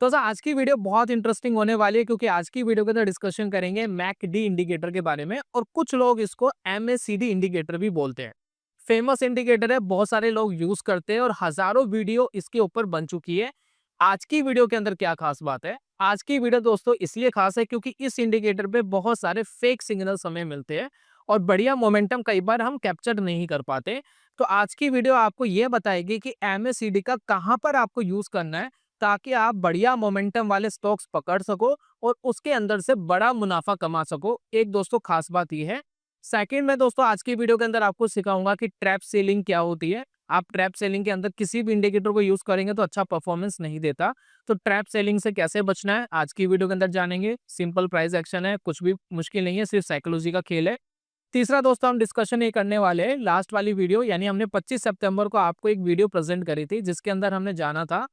तो सर आज की वीडियो बहुत इंटरेस्टिंग होने वाली है क्योंकि आज की वीडियो के अंदर डिस्कशन करेंगे मैकडी इंडिकेटर के बारे में और कुछ लोग इसको एमएसीडी इंडिकेटर भी बोलते हैं। फेमस इंडिकेटर है, बहुत सारे लोग यूज करते हैं और हजारों वीडियो इसके ऊपर बन चुकी है। आज की वीडियो के अंदर क्या खास बात है? आज की वीडियो दोस्तों इसलिए खास है क्योंकि इस इंडिकेटर पे बहुत सारे फेक सिग्नल्स हमें मिलते हैं और बढ़िया मोमेंटम कई बार हम कैप्चर नहीं कर पाते। तो आज की वीडियो आपको यह बताएगी कि एमएसीडी का कहां पर आपको यूज करना है ताकि आप बढ़िया मोमेंटम वाले स्टॉक्स पकड़ सको और उसके अंदर से बड़ा मुनाफा कमा सको। एक दोस्तों खास बात यह है। सेकंड में दोस्तों आज की वीडियो के अंदर आपको सिखाऊंगा कि ट्रैप सेलिंग क्या होती है। आप ट्रैप सेलिंग के अंदर किसी भी इंडिकेटर को यूज करेंगे तो अच्छा परफॉर्मेंस नहीं देता। तो ट्रैप सेलिंग से कैसे बचना है आज की वीडियो के अंदर जानेंगे। सिंपल प्राइस एक्शन है, कुछ भी मुश्किल नहीं है, सिर्फ साइकोलॉजी का खेल है। तीसरा दोस्तों हम डिस्कशन ये करने वाले हैं लास्ट वाली वीडियो, यानी हमने 25 सितंबर को आपको एक वीडियो प्रेजेंट करी थी जिसके अंदर हमने जाना था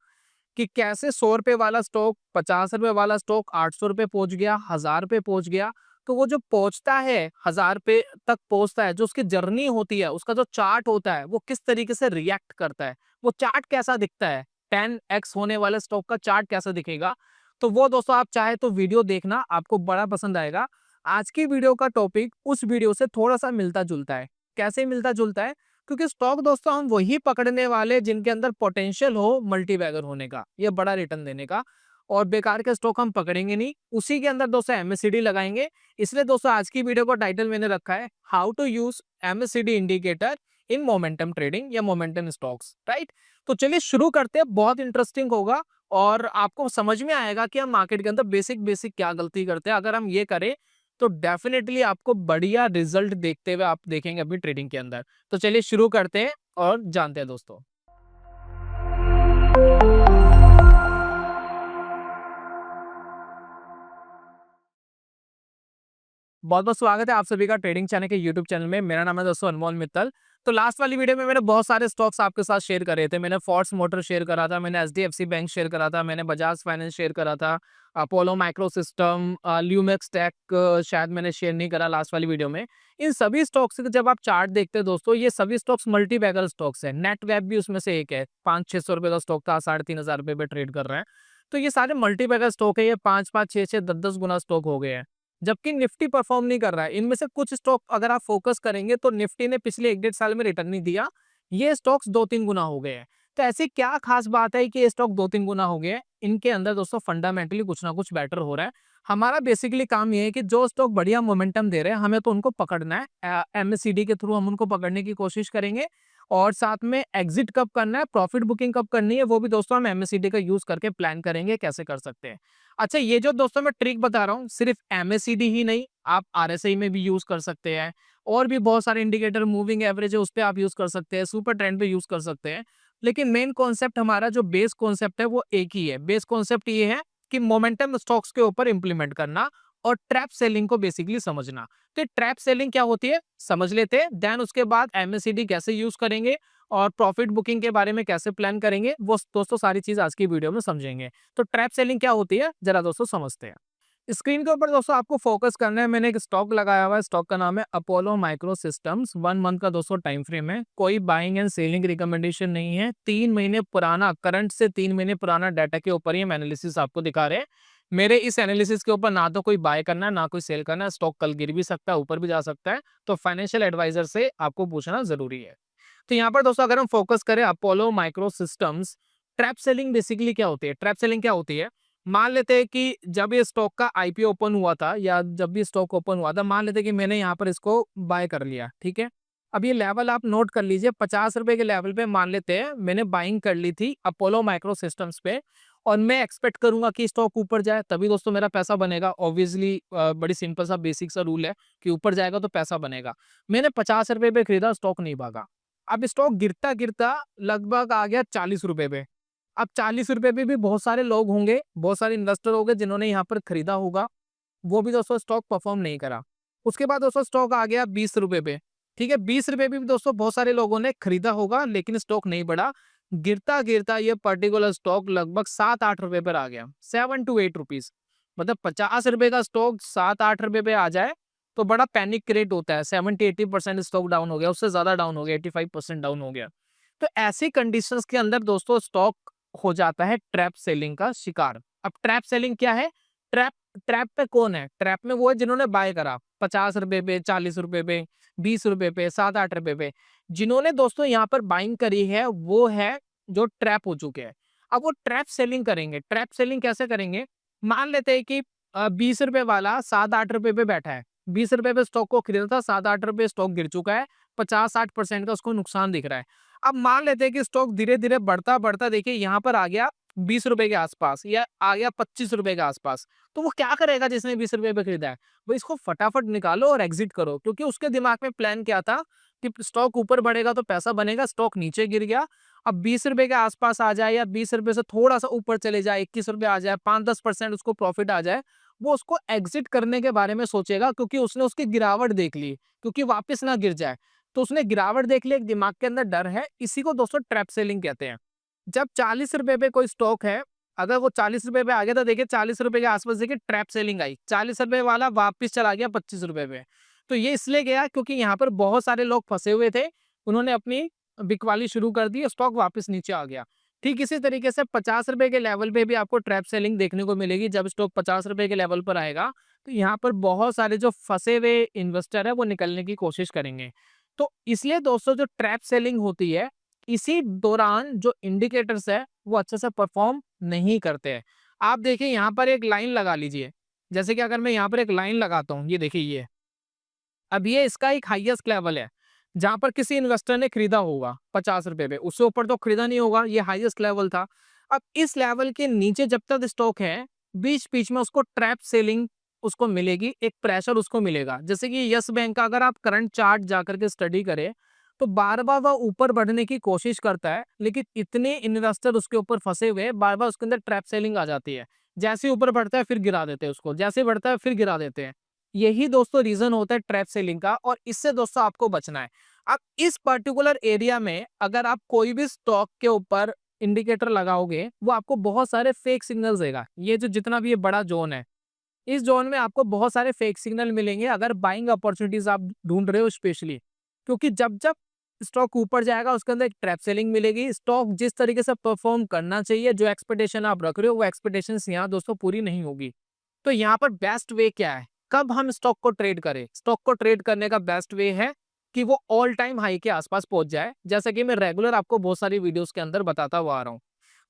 कि कैसे 100 रुपए वाला स्टॉक, 50 रुपए वाला स्टॉक 800 रुपए पहुंच गया, 1000 रुपए पहुंच गया। तो वो जो पहुंचता है 1000 रुपए तक पहुंचता है, जो उसकी जर्नी होती है, उसका जो चार्ट होता है वो किस तरीके से रिएक्ट करता है, वो चार्ट कैसा दिखता है, 10x होने वाले स्टॉक का चार्ट कैसा दिखेगा। तो वो दोस्तों आप चाहे तो वीडियो देखना, आपको बड़ा पसंद आएगा। आज की वीडियो का टॉपिक उस वीडियो से थोड़ा सा मिलता जुलता है। कैसे मिलता जुलता है? क्योंकि स्टॉक दोस्तों हम वही पकड़ने वाले जिनके अंदर पोटेंशियल हो मल्टीबैगर होने का, ये बड़ा रिटर्न देने का, और बेकार के स्टॉक हम पकड़ेंगे नहीं। उसी के अंदर दोस्तों एमएससीडी लगाएंगे। इसलिए दोस्तों आज की वीडियो का टाइटल मैंने रखा है how to use MACD indicator in momentum trading या मोमेंटम स्टॉक्स, राइट। तो चलिए शुरू करते हैं, बहुत इंटरेस्टिंग होगा और आपको समझ में आएगा कि हम मार्केट के अंदर बेसिक बेसिक क्या गलती करते हैं। अगर हम ये करें तो डेफिनेटली आपको बढ़िया रिजल्ट देखते हुए आप देखेंगे अपनी ट्रेडिंग के अंदर। तो चलिए शुरू करते हैं और जानते हैं दोस्तों। बहुत बहुत स्वागत है आप सभी का ट्रेडिंग चैनल के यूट्यूब चैनल में। मेरा नाम है दोस्तों अनमोल मित्तल। तो लास्ट वाली वीडियो में मैंने बहुत सारे स्टॉक्स आपके साथ शेयर करे थे। मैंने फोर्स मोटर शेयर करा था, मैंने एचडीएफसी बैंक शेयर करा था, मैंने बजाज फाइनेंस शेयर करा था, Apollo micro system, Lumax take शायद मैंने शेयर नहीं करा लास्ट वाली वीडियो में। इन सभी स्टॉक्स के जब आप चार्ट देखते हैं दोस्तों, ये सभी स्टॉक्स मल्टी बैगर स्टॉक्स है। नेट वैप भी उसमें से एक है, 500-600 रुपए का स्टॉक था, 3500 रुपए पे ट्रेड कर रहे हैं। तो ये सारे मल्टी बैगर स्टॉक है, ये 5-5, 6-6, 10-10 गुना स्टॉक हो गए हैं। जबकि निफ्टी परफॉर्म नहीं कर रहा है। इनमें से कुछ स्टॉक अगर आप फोकस करेंगे तो निफ्टी ने पिछले 1-1.5 साल में रिटर्न नहीं दिया, ये स्टॉक्स 2-3 गुना हो गए हैं। तो ऐसी क्या खास बात है कि ये स्टॉक 2-3 गुना हो गए हैं? इनके अंदर दोस्तों फंडामेंटली कुछ ना कुछ बेटर हो रहा है। हमारा बेसिकली काम ये है कि जो स्टॉक बढ़िया मोमेंटम दे रहे हैं हमें तो उनको पकड़ना है। एमएससीडी के थ्रू हम उनको पकड़ने की कोशिश करेंगे और साथ में एग्जिट कब करना है, प्रॉफिट बुकिंग कब करनी है, वो भी दोस्तों हम एमएससीडी का यूज करके प्लान करेंगे कैसे कर सकते हैं। अच्छा, ये जो दोस्तों मैं ट्रिक बता रहा हूँ सिर्फ एमएससीडी ही नहीं, आप आरएसआई में भी यूज कर सकते हैं। और भी बहुत सारे इंडिकेटर, मूविंग एवरेज है उस पर आप यूज कर सकते हैं, सुपर ट्रेंड पे यूज कर सकते हैं। लेकिन मेन कॉन्सेप्ट हमारा जो बेस कॉन्सेप्ट है वो एक ही है। बेस कॉन्सेप्ट ये है कि मोमेंटम स्टॉक्स के ऊपर इंप्लीमेंट करना और ट्रैप सेलिंग को बेसिकली समझना। तो ट्रैप सेलिंग क्या होती है समझ लेते हैं, देन उसके बाद एमएससीडी कैसे यूज करेंगे और प्रॉफिट बुकिंग के बारे में कैसे प्लान करेंगे, वो दोस्तों सारी चीज आज की वीडियो में समझेंगे। तो ट्रैप सेलिंग क्या होती है जरा दोस्तों समझते हैं। स्क्रीन के ऊपर दोस्तों आपको फोकस करना है। मैंने एक स्टॉक लगाया हुआ है, स्टॉक का नाम है अपोलो माइक्रो सिस्टम्स। 1 मंथ का दोस्तों टाइम फ्रेम है, कोई बाइंग एंड सेलिंग रिकमेंडेशन नहीं है। 3 महीने पुराना, करंट से 3 महीने पुराना डाटा के ऊपर ही हम एनालिसिस आपको दिखा रहे हैं। मेरे इस एनालिसिस के ऊपर ना तो कोई बाय करना है ना कोई सेल करना है। स्टॉक कल गिर भी सकता है, ऊपर भी जा सकता है, तो फाइनेंशियल एडवाइजर से आपको पूछना जरूरी है। तो यहाँ पर दोस्तों अगर हम फोकस करें Apollo micro systems, trap selling basically क्या होती है? ट्रैप सेलिंग क्या होती है? मान लेते हैं कि जब ये स्टॉक का आईपीओ ओपन हुआ था या जब भी स्टॉक ओपन हुआ था, मान लेते हैं कि मैंने यहाँ पर इसको बाय कर लिया, ठीक है। अब ये लेवल आप नोट कर लीजिए, 50 रुपए के लेवल पे मान लेते हैं मैंने बाइंग कर ली थी अपोलो माइक्रो सिस्टम्स पे, और मैं एक्सपेक्ट करूंगा कि स्टॉक ऊपर जाए तभी दोस्तों मेरा पैसा बनेगा। ऑब्वियसली बड़ी सिंपल सा बेसिक सा रूल है कि ऊपर जाएगा तो पैसा बनेगा। मैंने 50 रुपए पे खरीदा, स्टॉक नहीं भागा। अब स्टॉक गिरता गिरता लगभग आ गया 40 रुपए पे। अब 40 रुपए पे भी बहुत सारे लोग होंगे, बहुत सारे इन्वेस्टर होंगे जिन्होंने यहाँ पर खरीदा होगा, वो भी दोस्तों स्टॉक परफॉर्म नहीं करा। उसके बाद दोस्तों स्टॉक आ गया 20 रुपए पे, ठीक है। 20 रुपए पे भी दोस्तों बहुत सारे लोगों ने खरीदा होगा लेकिन स्टॉक नहीं बढ़ा। गिरता गिरता ये पर्टिकुलर स्टॉक लगभग 7-8 रुपए पर आ गया, 7 to 8 रुपीज। मतलब 50 रुपए का स्टॉक 7-8 रुपए पे आ जाए तो बड़ा पैनिक क्रिएट होता है। 70-80% स्टॉक डाउन हो गया, उससे ज्यादा डाउन हो गया, 85% डाउन हो गया। तो ऐसी कंडीशंस के अंदर दोस्तों स्टॉक हो जाता है ट्रैप सेलिंग का शिकार। अब ट्रैप सेलिंग क्या है? ट्रैप ट्रैप पे कौन है? ट्रैप में वो है जिन्होंने बाय करा 50 रुपए पे, 40 रुपए पे, 20 रुपए पे, 7-8 रुपए पे। जिन्होंने दोस्तों यहाँ पर बाइंग करी है वो है जो ट्रैप हो चुके हैं। अब वो ट्रैप सेलिंग करेंगे। ट्रैप सेलिंग कैसे करेंगे? मान लेते हैं कि 20 रुपए वाला 7-8 रुपए पे बैठा है। 20 रुपए पे स्टॉक को खरीदा था, 7-8 रुपए स्टॉक गिर चुका है, 50-60% का उसको नुकसान दिख रहा है। अब मान लेते हैं कि स्टॉक धीरे-धीरे बढ़ता-बढ़ता देखिए यहाँ पर आ गया 20 रुपए के आसपास या आ गया 25 रुपए के आसपास। तो वो क्या करेगा जिसने 20 रुपए पे खरीदा है? वो इसको फटाफट निकालो और एग्जिट करो, क्योंकि उसके दिमाग में प्लान क्या था कि स्टॉक ऊपर बढ़ेगा तो पैसा बनेगा, स्टॉक नीचे गिर गया। अब 20 रुपए के आसपास आ जाए या 20 रुपए से थोड़ा-सा ऊपर चले जाए, 21 रुपए आ जाए, 5-10% उसको प्रॉफिट आ जाए, वो उसको एग्जिट करने के बारे में सोचेगा, क्योंकि उसने उसकी गिरावट देख ली, क्योंकि वापस ना गिर जाए। तो उसने गिरावट देख ली, एक दिमाग के अंदर डर है, इसी को दोस्तों ट्रैप सेलिंग कहते हैं। जब 40 रुपए पे कोई स्टॉक है, अगर वो 40 रुपए पे आ गया तो देखिए 40 रुपए के आसपास देखिए ट्रैप सेलिंग आई। 40 रुपए वाला वापस चला गया 25 रुपए पे। तो ये इसलिए गया क्योंकि यहाँ पर बहुत सारे लोग फंसे हुए थे। उन्होंने अपनी बिकवाली शुरू कर दी, स्टॉक वापस नीचे आ गया। ठीक इसी तरीके से 50 रुपए के लेवल पे भी आपको ट्रैप सेलिंग देखने को मिलेगी। जब स्टॉक 50 रुपए के लेवल पर आएगा, तो यहाँ पर बहुत सारे जो फंसे हुए इन्वेस्टर है वो निकलने की कोशिश करेंगे। तो इसलिए दोस्तों जो ट्रैप सेलिंग होती है, इसी दौरान जो इंडिकेटर्स है वो अच्छे से परफॉर्म नहीं करते हैं। आप देखिए यहाँ पर एक लाइन लगा लीजिए। जैसे कि अगर मैं यहाँ पर एक लाइन लगाता हूँ, ये देखिए ये। अब ये इसका एक हाईएस्ट लेवल है, जहाँ पर किसी इन्वेस्टर ने खरीदा होगा 50 रुपए पे, उससे ऊपर तो खरीदा नहीं होगा, ये हाईएस्ट लेवल था। अब इस लेवल के नीचे जब तक स्टॉक है, बीच-बीच में उसको ट्रैप सेलिंग उसको मिलेगी, एक प्रेशर उसको मिलेगा। जैसे कि यस बैंक का अगर आप करंट चार्ट जाकर के स्टडी करें, तो बार-बार वह ऊपर बढ़ने की कोशिश करता है, लेकिन इतने इन्वेस्टर उसके ऊपर फँसे हुए हैं, बार-बार उसके अंदर ट्रैप सेलिंग आ जाती है। जैसे ही ऊपर बढ़ता है फिर गिरा देते हैं उसको, जैसे ही बढ़ता है फिर गिरा देते हैं। यही दोस्तों रीजन होता है ट्रैप सेलिंग का, और इससे दोस्तों आपको बचना है। आप इस पर्टिकुलर एरिया में अगर आप कोई भी स्टॉक के ऊपर इंडिकेटर लगाओगे, वो आपको बहुत सारे फेक सिग्नल्स देगा। ये जो जितना भी ये बड़ा जोन है, इस जोन में आपको बहुत सारे फेक सिग्नल मिलेंगे अगर बाइंग अपॉर्चुनिटीज आप ढूंढ रहे हो स्पेशली, क्योंकि जब जब स्टॉक ऊपर जाएगा उसके अंदर एक ट्रैप सेलिंग मिलेगी। स्टॉक जिस तरीके से परफॉर्म करना चाहिए, जो एक्सपेक्टेशन आप रख रहे हो, वो एक्सपेक्टेशंस यहाँ दोस्तों पूरी नहीं होगी। तो यहाँ पर बेस्ट वे क्या है? कब हम स्टॉक को ट्रेड करें? स्टॉक को ट्रेड करने का बेस्ट वे है कि वो ऑल टाइम हाई के आसपास पहुंच जाए, जैसा कि मैं रेगुलर आपको बहुत सारी वीडियोस के अंदर बताता हुआ आ रहा हूँ।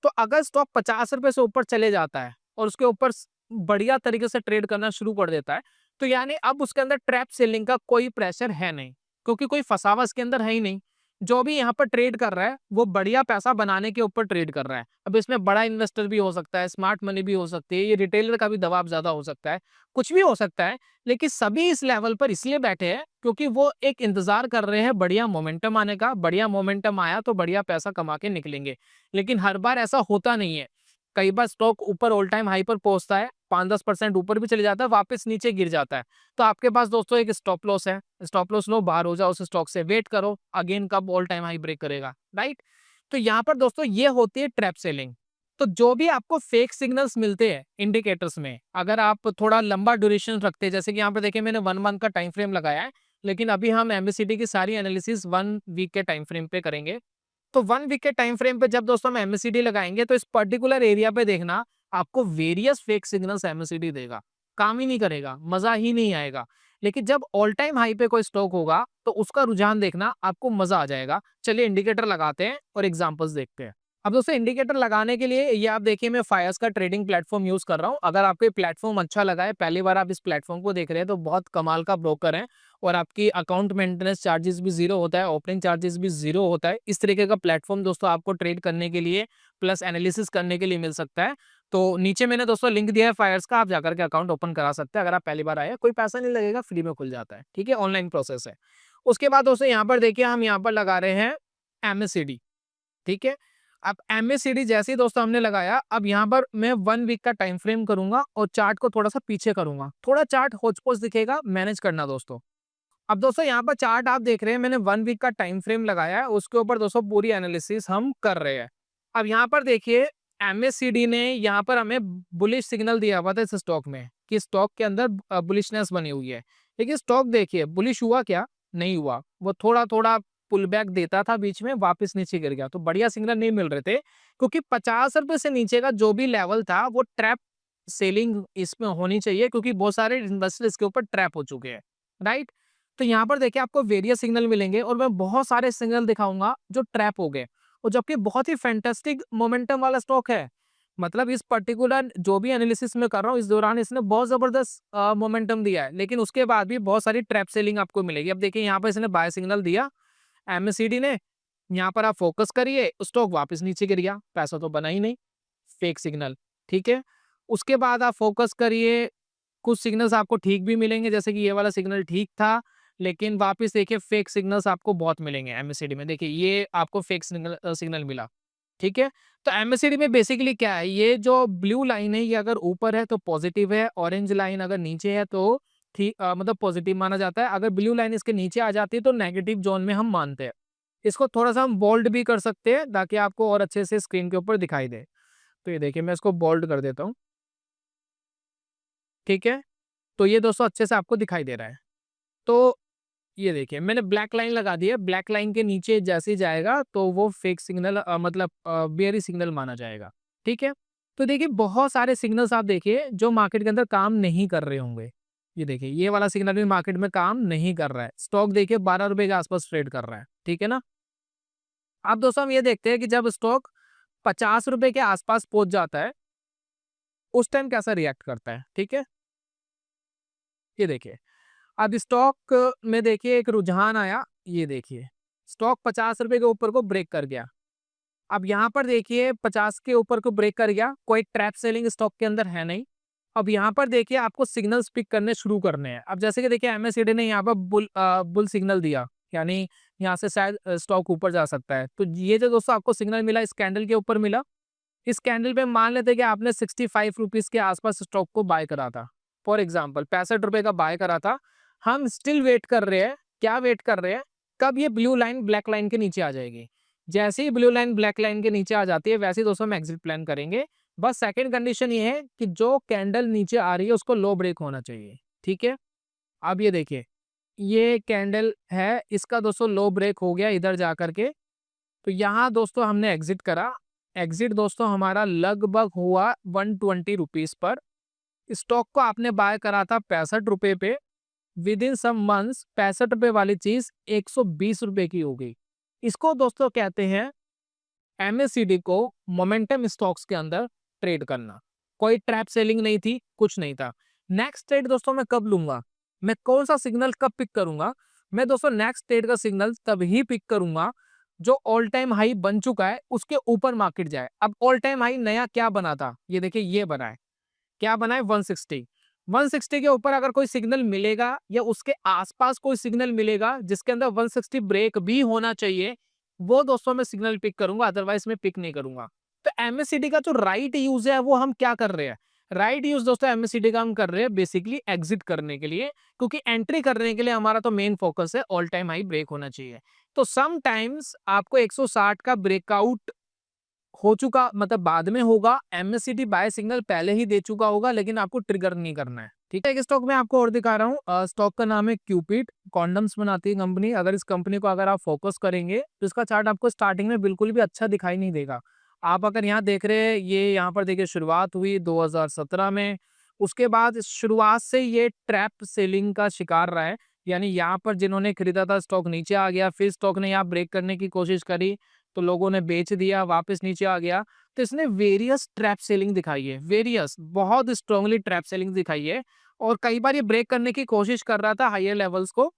तो अगर स्टॉक 50 रुपए से ऊपर चले जाता है और उसके ऊपर बढ़िया तरीके से ट्रेड करना शुरू कर देता है, तो यानी अब उसके अंदर ट्रैप सेलिंग का कोई प्रेशर है नहीं, क्योंकि कोई फंसा हुआ इसके अंदर है ही नहीं। जो भी यहाँ पर ट्रेड कर रहा है वो बढ़िया पैसा बनाने के ऊपर ट्रेड कर रहा है। अब इसमें बड़ा इन्वेस्टर भी हो सकता है, स्मार्ट मनी भी हो सकती है, ये रिटेलर का भी दबाव ज्यादा हो सकता है, कुछ भी हो सकता है। लेकिन सभी इस लेवल पर इसलिए बैठे हैं क्योंकि वो एक इंतजार कर रहे हैं बढ़िया मोमेंटम आने का। बढ़िया मोमेंटम आया तो बढ़िया पैसा कमा के निकलेंगे। लेकिन हर बार ऐसा होता नहीं है। कई बार स्टॉक ऊपर ऑल टाइम हाई पर पहुंचता है, 5-10% ऊपर भी चले जाता है, वापस नीचे गिर जाता है। तो आपके पास दोस्तों एक स्टॉप लॉस है, स्टॉप लॉस लो, बाहर हो जाओ उस स्टॉक से, वेट करो अगेन कब ऑल टाइम हाई ब्रेक करेगा, राइट। तो यहाँ पर दोस्तों ये होती है ट्रैप सेलिंग। तो जो भी आपको फेक सिग्नल्स मिलते हैं इंडिकेटर्स में, अगर आप थोड़ा लंबा ड्यूरेशन रखते हैं, जैसे कि यहाँ पर देखिए मैंने 1 मंथ का टाइम फ्रेम लगाया है, लेकिन अभी हम एमएसीडी की सारी एनालिसिस 1 वीक के टाइम फ्रेम पे करेंगे। तो 1 वीक के टाइम फ्रेम पे जब दोस्तों हम एमएसीडी लगाएंगे, तो इस पर्टिकुलर एरिया पे देखना आपको वेरियस फेक सिग्नल्स एमएसीडी देगा, काम ही नहीं करेगा, मजा ही नहीं आएगा। लेकिन जब ऑल टाइम हाई पे कोई स्टॉक होगा तो उसका रुझान देखना, आपको मजा आ जाएगा। चलिए इंडिकेटर लगाते हैं और एग्जांपल्स देखते हैं। अब दोस्तों इंडिकेटर लगाने के लिए ये आप देखिए मैं फायर्स का ट्रेडिंग प्लेटफॉर्म यूज कर रहा हूँ। अगर आपको ये प्लेटफॉर्म अच्छा लगा है, पहली बार आप इस प्लेटफॉर्म को देख रहे हैं, तो बहुत कमाल का ब्रोकर है और आपकी अकाउंट मेंटेनेंस चार्जेस भी जीरो होता है, ओपनिंग चार्जेस भी जीरो होता है। इस तरीके का प्लेटफॉर्म दोस्तों आपको ट्रेड करने के लिए प्लस एनालिसिस करने के लिए मिल सकता है। तो नीचे मैंने दोस्तों लिंक दिया है फायर्स का, आप जाकर के अकाउंट ओपन करा सकते हैं। अगर आप पहली बार आए, कोई पैसा नहीं लगेगा, फ्री में खुल जाता है, ठीक है, ऑनलाइन प्रोसेस है। उसके बाद दोस्तों यहाँ पर देखिए हम यहाँ पर लगा रहे हैं एमएससीडी, ठीक है। अब एमएससीडी जैसे ही दोस्तों हमने लगाया, अब यहाँ पर मैं 1 वीक का टाइम फ्रेम करूंगा और चार्ट को थोड़ा सा पीछे करूंगा, थोड़ा चार्ट होच-पोच दिखेगा, मैनेज करना दोस्तों। अब दोस्तों यहाँ पर चार्ट आप देख रहे हैं, मैंने 1 वीक का टाइम फ्रेम लगाया है, उसके ऊपर दोस्तों पूरी एनालिसिस हम कर रहे हैं। अब यहाँ पर देखिए एमएससीडी ने यहाँ पर हमें बुलिश सिग्नल दिया हुआ था इस स्टॉक में कि स्टॉक के अंदर बुलिशनेस बनी हुई है। लेकिन स्टॉक देखिए बुलिश हुआ क्या? नहीं हुआ, वो थोड़ा थोड़ा पुल बैक देता था, बीच में वापस नीचे गिर गया, तो बढ़िया सिग्नल नहीं मिल रहे थे, क्योंकि 50 रुपए से नीचे का जो भी लेवल था वो ट्रैप सेलिंग इसमें होनी चाहिए, क्योंकि बहुत सारे इन्वेस्टर इसके ऊपर ट्रैप हो चुके हैं, राइट। तो यहाँ पर देखिए आपको वेरियस सिग्नल मिलेंगे और मैं बहुत सारे सिग्नल दिखाऊंगा जो ट्रैप हो गए, और जबकि बहुत ही फैंटास्टिक मोमेंटम वाला स्टॉक है। मतलब इस पर्टिकुलर जो भी एनालिसिस मैं कर रहा हूँ, इस दौरान इसने बहुत जबरदस्त मोमेंटम दिया है, लेकिन उसके बाद भी बहुत सारी ट्रैप सेलिंग आपको मिलेगी। अब देखिए यहाँ पर इसने बाय सिग्नल दिया एमएससीडी ने, यहाँ पर आप फोकस करिए, स्टॉक वापस नीचे गिर गया, पैसा तो बना ही नहीं, फेक सिग्नल, ठीक है। उसके बाद आप फोकस करिए, कुछ सिग्नल्स आपको ठीक भी मिलेंगे, जैसे कि ये वाला सिग्नल ठीक था, लेकिन वापस देखिए फेक सिग्नल्स आपको बहुत मिलेंगे एमएससीडी में। देखिए ये आपको फेक सिग्नल मिला, ठीक है। तो एमएससीडी में बेसिकली क्या है, ये जो ब्लू लाइन है ये अगर ऊपर है तो पॉजिटिव है, ऑरेंज लाइन अगर नीचे है तो ठीक मतलब पॉजिटिव माना जाता है, अगर ब्लू लाइन इसके नीचे आ जाती है तो नेगेटिव जोन में हम मानते हैं। इसको थोड़ा सा हम बोल्ड भी कर सकते हैं ताकि आपको और अच्छे से स्क्रीन के ऊपर दिखाई दे। तो ये देखिए मैं इसको बोल्ड कर देता हूँ, ठीक है। तो ये दोस्तों अच्छे से आपको दिखाई दे रहा है। तो ये देखिए मैंने ब्लैक लाइन लगा दी है, ब्लैक लाइन के नीचे जैसे ही जाएगा तो वो फेक सिग्नल मतलब बेयरिश सिग्नल माना जाएगा, ठीक है। तो देखिए बहुत सारे सिग्नल्स आप देखिए जो मार्केट के अंदर काम नहीं कर रहे होंगे। ये देखिए ये वाला सिग्नल भी मार्केट में काम नहीं कर रहा है, स्टॉक देखिए 12 रुपए के आसपास ट्रेड कर रहा है, ठीक है ना। अब दोस्तों हम ये देखते हैं कि जब स्टॉक 50 रुपए के आसपास पहुंच जाता है उस टाइम कैसा रिएक्ट करता है, ठीक है। ये देखिए अब स्टॉक में देखिए एक रुझान आया, ये देखिए स्टॉक 50 रुपए के ऊपर को ब्रेक कर गया। अब यहाँ पर देखिए 50 के ऊपर को ब्रेक कर गया, कोई ट्रैप सेलिंग स्टॉक के अंदर है नहीं। अब यहाँ पर देखिए आपको सिग्नल्स पिक करने शुरू करने हैं। अब जैसे कि देखिए एमएससीडी ने यहाँ पर बुल सिग्नल दिया, यानी यहाँ से शायद स्टॉक ऊपर जा सकता है। तो ये जो दोस्तों आपको सिग्नल मिला इस कैंडल के ऊपर मिला, इस कैंडल पे मान लेते हैं कि आपने 65 रुपीज के आसपास स्टॉक को बाय करा था, फॉर एग्जाम्पल 65 रुपए का बाय करा था। हम स्टिल वेट कर रहे हैं, क्या वेट कर रहे हैं, कब ये ब्लू लाइन ब्लैक लाइन के नीचे आ जाएगी। जैसे ही ब्लू लाइन ब्लैक लाइन के नीचे आ जाती है वैसे ही दोस्तों हम एग्जिट प्लान करेंगे। बस सेकंड कंडीशन ये है कि जो कैंडल नीचे आ रही है उसको लो ब्रेक होना चाहिए, ठीक है। अब ये देखिए ये कैंडल है, इसका दोस्तों लो ब्रेक हो गया इधर जा करके, तो यहाँ दोस्तों हमने एग्जिट करा। एग्जिट दोस्तों हमारा लगभग हुआ 120 रुपीज पर। स्टॉक को आपने बाय करा था 65 रुपए पे, विद इन सम मंथ्स 65 रुपए वाली चीज 120 रुपए की हो गई। इसको दोस्तों कहते हैं एमएससीडी को मोमेंटम स्टॉक्स के अंदर ट्रेड करना। कोई ट्रैप सेलिंग नहीं थी, कुछ नहीं था। नेक्स्ट ट्रेड दोस्तों मैं कब लूंगा, मैं कौन सा सिग्नल कब पिक करूंगा, मैं दोस्तों नेक्स्ट ट्रेड का सिग्नल तभी पिक करूंगा जो ऑल टाइम हाई बन चुका है उसके ऊपर मार्केट जाए। अब ऑल टाइम हाई नया क्या बना था, ये देखिए ये बना है, क्या बना है 160। 160 के ऊपर अगर कोई सिग्नल मिलेगा या उसके आसपास कोई सिग्नल मिलेगा जिसके अंदर 160 ब्रेक भी होना चाहिए, वो दोस्तों मैं सिग्नल पिक करूंगा, अदरवाइज मैं पिक नहीं करूंगा। तो एमएससीडी का जो राइट यूज है वो हम क्या कर रहे हैं, राइट यूज दोस्तों एमएससीडी का हम कर रहे हैं बेसिकली एग्जिट करने के लिए, क्योंकि एंट्री करने के लिए हमारा तो मेन फोकस है ऑल टाइम हाई ब्रेक होना चाहिए। तो समटाइम्स आपको 160 का ब्रेकआउट हो चुका मतलब बाद में होगा, एमएससीडी बाय सिग्नल पहले ही दे चुका होगा, लेकिन आपको ट्रिगर नहीं करना है, ठीक है। एक स्टॉक में आपको और दिखा रहा हूँ, स्टॉक का नाम है क्यूपिड, कॉन्डम्स बनाती है कंपनी। अगर इस कंपनी को अगर आप फोकस करेंगे तो इसका चार्ट आपको स्टार्टिंग में बिल्कुल भी अच्छा दिखाई नहीं देगा। आप अगर यहाँ देख रहे हैं, ये यहाँ पर देखिए शुरुआत हुई 2017 में, उसके बाद शुरुआत से ये ट्रैप सेलिंग का शिकार रहा है, यानी यहाँ पर जिन्होंने खरीदा था स्टॉक नीचे आ गया, फिर स्टॉक ने यहाँ ब्रेक करने की कोशिश करी तो लोगों ने बेच दिया, वापस नीचे आ गया। तो इसने वेरियस ट्रैप सेलिंग दिखाई है, वेरियस बहुत स्ट्रांगली ट्रैप सेलिंग दिखाई है, और कई बार ये ब्रेक करने की कोशिश कर रहा था, हायर लेवल्स को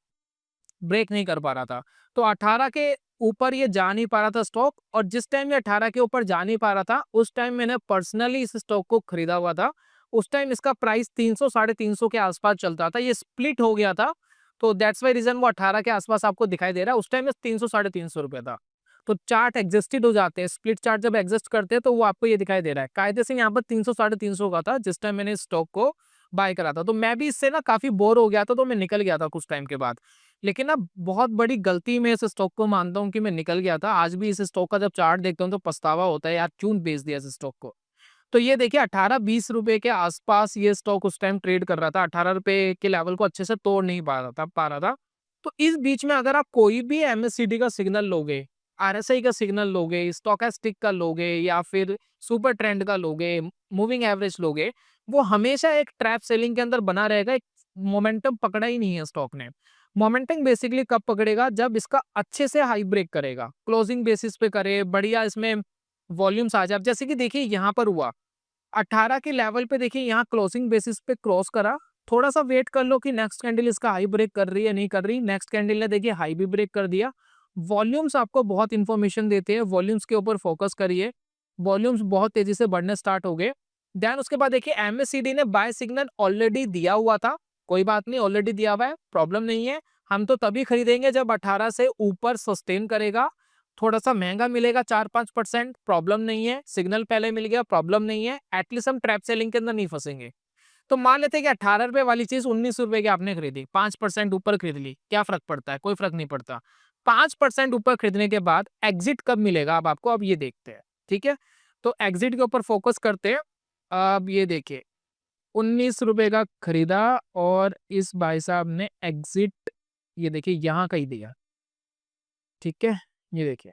ब्रेक नहीं कर पा रहा था। तो 18 के ऊपर ये जा नहीं पा रहा था स्टॉक, और जिस टाइम ये 18 के ऊपर जा नहीं पा रहा था उस टाइम मैंने पर्सनली इस स्टॉक को खरीदा हुआ था। उस टाइम इसका प्राइस 300 साढ़े 300 के आसपास चलता था, ये स्प्लिट हो गया था, तो दैट्स वाई रीजन वो 18 के आसपास आपको दिखाई दे रहा है। उस टाइम में 300 साढ़े 300 रुपए था। तो चार्ट एग्जिस्टेड हो जाते हैं, स्प्लिट चार्ट जब एग्जिस्ट करते हैं तो वो आपको ये दिखाई दे रहा है। कायदे से यहाँ पर 300 साढ़े 300 का था जिस टाइम मैंने स्टॉक को बाय करा था। तो मैं भी इससे ना काफी बोर हो गया था, तो मैं निकल गया था कुछ टाइम के बाद। लेकिन ना बहुत बड़ी गलती मैं इस स्टॉक को मानता हूँ कि मैं निकल गया था। आज भी इस स्टॉक का जब चार्ट देखता हूँ तो पछतावा होता है, यार क्यों बेच दिया इस स्टॉक को। तो ये देखिए 18-20 रुपए के आसपास ये स्टॉक उस टाइम ट्रेड कर रहा था, 18 रुपए के लेवल को अच्छे से तोड़ नहीं पा रहा था। तो इस बीच में अगर आप कोई भी एमएससीडी का सिग्नल लोगे, आरएसआई का सिग्नल लोगे, स्टोकेस्टिक का लोगे या फिर सुपर ट्रेंड का लोगे, मूविंग एवरेज लोगे, वो हमेशा एक ट्रैप सेलिंग के अंदर बना रहेगा। एक मोमेंटम पकड़ा ही नहीं है स्टॉक ने। मोमेंटम बेसिकली कब पकड़ेगा? जब इसका अच्छे से हाई ब्रेक करेगा, क्लोजिंग बेसिस पे करे, बढ़िया इसमें वॉल्यूम्स आ जाए। जैसे कि देखिए यहाँ पर हुआ 18 के लेवल पे, देखिए यहाँ क्लोजिंग बेसिस पे क्रॉस करा। थोड़ा सा वेट कर लो कि नेक्स्ट कैंडल इसका हाई ब्रेक कर रही है नहीं कर रही। नेक्स्ट कैंडल ने देखिए हाई भी ब्रेक कर दिया। वॉल्यूम्स आपको बहुत इंफॉर्मेशन देते हैं, वॉल्यूम्स के ऊपर फोकस करिए। वॉल्यूम्स बहुत तेजी से बढ़ने स्टार्ट हो गए। देन उसके बाद देखिए एमएससीडी ने बाय सिग्नल ऑलरेडी दिया हुआ था, कोई बात नहीं, ऑलरेडी दिया हुआ है, प्रॉब्लम नहीं है। हम तो तभी खरीदेंगे जब 18 से ऊपर सस्टेन करेगा। थोड़ा सा महंगा मिलेगा 4-5%, प्रॉब्लम नहीं है। सिग्नल पहले मिल गया, प्रॉब्लम नहीं है। एटलीस्ट हम ट्रैप सेलिंग के अंदर नहीं फंसेंगे। तो मान लेते हैं कि 18 रुपए वाली चीज 19 रुपए की आपने खरीदी, 5% ऊपर खरीद ली, क्या फर्क पड़ता है? कोई फर्क नहीं पड़ता। 5% ऊपर खरीदने के बाद एग्जिट कब मिलेगा अब आपको, अब ये देखते हैं। ठीक है, तो एग्जिट के ऊपर फोकस करते हैं। अब ये देखिए 19 रुपए का खरीदा और इस भाई साहब ने एग्जिट ये देखिए यहाँ कहीं दिया। ठीक है, ये देखिए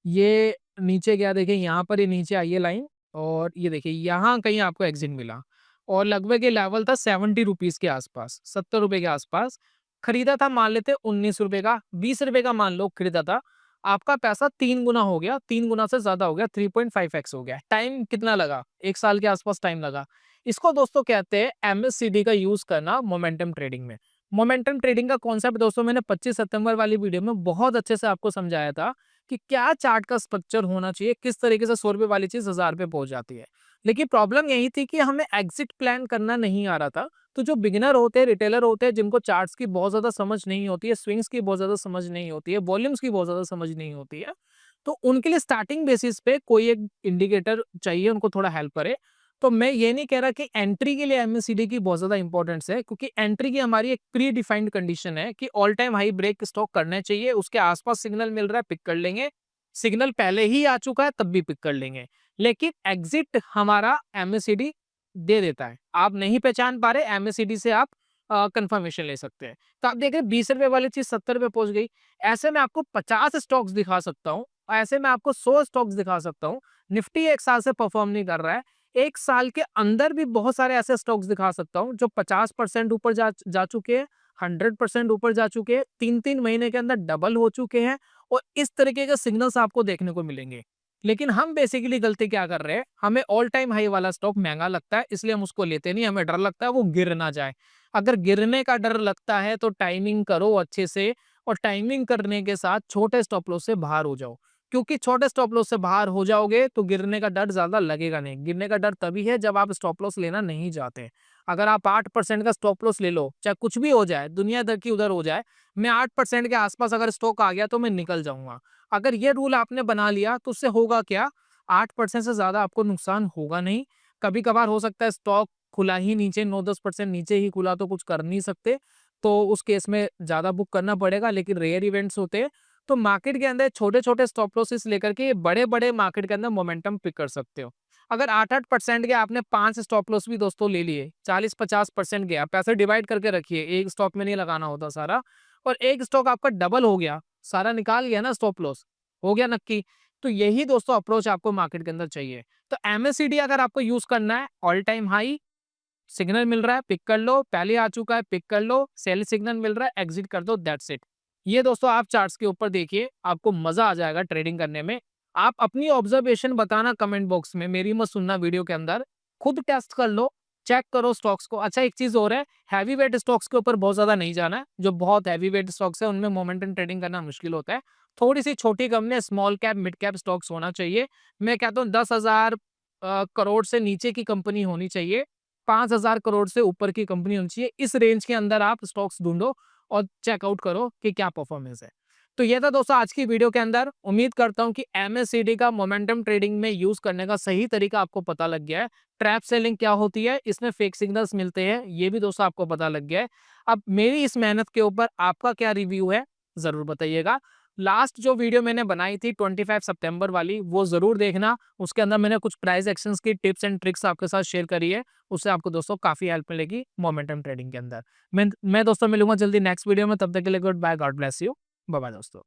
ये नीचे गया, देखिए यहाँ पर ये नीचे आई है लाइन और ये देखिए यहाँ कहीं आपको एग्जिट मिला और लगभग ये लेवल था 70 रुपीज के आसपास, 70 रुपए के आसपास। खरीदा था मान लेते 19 रुपए का, 20 रुपए का मान लो खरीदा था। आपका पैसा 3 गुना हो गया, 3 गुना से ज्यादा हो गया, 3.5x हो गया। टाइम कितना लगा? 1 साल के आसपास टाइम लगा। इसको दोस्तों कहते हैं एमएससीडी का यूज करना मोमेंटम ट्रेडिंग में। मोमेंटम ट्रेडिंग का कॉन्सेप्ट दोस्तों मैंने 25 सितंबर वाली वीडियो में बहुत अच्छे से आपको समझाया था कि क्या चार्ट का स्ट्रक्चर होना चाहिए, किस तरीके से 100 रुपए वाली चीज 1000 पे पहुंच जाती है। लेकिन प्रॉब्लम यही थी कि हमें एग्जिट प्लान करना नहीं आ रहा था। तो जो बिगिनर होते हैं, रिटेलर होते हैं, जिनको चार्ट्स की बहुत ज्यादा समझ नहीं होती है, स्विंग्स की बहुत ज्यादा समझ नहीं होती है, वॉल्यूम्स की बहुत ज्यादा समझ नहीं होती है, तो उनके लिए स्टार्टिंग बेसिस पे कोई एक इंडिकेटर चाहिए, उनको थोड़ा हेल्प करे। तो मैं ये नहीं कह रहा कि एंट्री के लिए एमएससीडी की बहुत ज्यादा इंपॉर्टेंस है, क्योंकि एंट्री की हमारी एक प्री डिफाइंड कंडीशन है कि all time high break stock करना चाहिए, उसके आसपास सिग्नल मिल रहा है पिक कर लेंगे, सिग्नल पहले ही आ चुका है तब भी पिक कर लेंगे। लेकिन एग्जिट हमारा एमएससीडी दे देता है। आप नहीं पहचान पा रहे, एमएससीडी से आप कंफर्मेशन ले सकते हैं। तो आप देख रहे 20 रुपए वाली चीज 70 रुपए पहुंच गई। ऐसे में आपको 50 स्टॉक्स दिखा सकता हूँ, ऐसे में आपको 100 स्टॉक्स दिखा सकता हूँ। निफ्टी 1 साल से परफॉर्म नहीं कर रहा है, 1 साल के अंदर भी बहुत सारे ऐसे स्टॉक्स दिखा सकता हूँ जो 50% ऊपर जा चुके हैं, 100% ऊपर जा चुके हैं, 3-3 महीने के अंदर डबल हो चुके हैं। और इस तरीके के सिग्नल्स आपको देखने को मिलेंगे। लेकिन हम बेसिकली गलती क्या कर रहे हैं, हमें ऑल टाइम हाई वाला स्टॉक महंगा लगता है, इसलिए हम उसको लेते नहीं, हमें डर लगता है वो गिर ना जाए। अगर गिरने का डर लगता है तो टाइमिंग करो अच्छे से, और टाइमिंग करने के साथ छोटे स्टॉप लॉस से बाहर हो जाओ। क्योंकि छोटे स्टॉप लॉस से बाहर हो जाओगे तो गिरने का डर ज्यादा लगेगा नहीं। गिरने का डर तभी है जब आप स्टॉप लॉस लेना नहीं चाहते। अगर आप 8% का स्टॉप लॉस ले लो, चाहे कुछ भी हो जाए, दुनिया इधर की उधर हो जाए, मैं 8% के आसपास अगर स्टॉक आ गया तो मैं निकल जाऊंगा। अगर ये रूल आपने बना लिया तो उससे होगा क्या, 8% से ज्यादा आपको नुकसान होगा नहीं। कभी कभार हो सकता है स्टॉक खुला ही नीचे 9-10% नीचे ही खुला तो कुछ कर नहीं सकते, तो उस केस में ज्यादा बुक करना पड़ेगा, लेकिन रेयर इवेंट्स होते हैं। तो मार्केट के अंदर छोटे छोटे स्टॉप लॉसेस लेकर के बड़े बड़े मार्केट के अंदर मोमेंटम पिक कर सकते हो। अगर 8-8% के आपने 5 स्टॉप लॉस भी दोस्तों ले लिए, 40-50% गया, पैसे डिवाइड करके रखिए, एक स्टॉक में नहीं लगाना होता सारा, और एक स्टॉक आपका डबल हो गया, सारा निकाल गया ना स्टॉप लॉस, हो गया नक्की। तो यही दोस्तों अप्रोच आपको मार्केट के अंदर चाहिए। तो एमएससीडी अगर आपको यूज करना है, ऑल टाइम हाई सिग्नल मिल रहा है पिक कर लो, पहले आ चुका है पिक कर लो, सेल सिग्नल मिल रहा है एग्जिट कर दो, दैट्स इट। ये दोस्तों आप चार्ट्स के ऊपर देखिए, आपको मजा आ जाएगा ट्रेडिंग करने में। आप अपनी ऑब्जर्वेशन बताना कमेंट बॉक्स में, मेरी मत सुनना वीडियो के अंदर, खुद टेस्ट कर लो, चेक करो स्टॉक्स को। अच्छा एक चीज और है, हैवी वेट स्टॉक्स के ऊपर बहुत ज्यादा नहीं जाना है। जो बहुत हैवी वेट स्टॉक्स है उनमें मोमेंटम ट्रेडिंग करना मुश्किल होता है। थोड़ी सी छोटी company, small cap mid cap stocks होना चाहिए। मैं कहता हूँ 10,000 करोड़ से नीचे की कंपनी होनी चाहिए, 5,000 करोड़ से ऊपर की कंपनी होनी चाहिए। इस रेंज के अंदर आप स्टॉक्स ढूंढो और चेकआउट करो कि क्या परफॉर्मेंस है। तो ये था दोस्तों आज की वीडियो के अंदर। उम्मीद करता हूं कि एमएससीडी का मोमेंटम ट्रेडिंग में यूज करने का सही तरीका आपको पता लग गया है। ट्रैप सेलिंग क्या होती है, इसमें फेक सिग्नल्स मिलते हैं, ये भी दोस्तों आपको पता लग गया है। अब मेरी इस मेहनत के ऊपर आपका क्या रिव्यू है जरूर बताइएगा। लास्ट जो वीडियो मैंने बनाई थी 25 सितंबर वाली, वो ज़रूर देखना। उसके अंदर मैंने कुछ प्राइस एक्शंस की टिप्स एंड ट्रिक्स आपके साथ शेयर करी है। उससे आपको दोस्तों काफ़ी हेल्प मिलेगी मोमेंटम ट्रेडिंग के अंदर। मैं दोस्तों मिलूँगा जल्दी नेक्स्ट वीडियो में, तब तक के लिए goodbye, God bless you. Bye bye दोस्तों।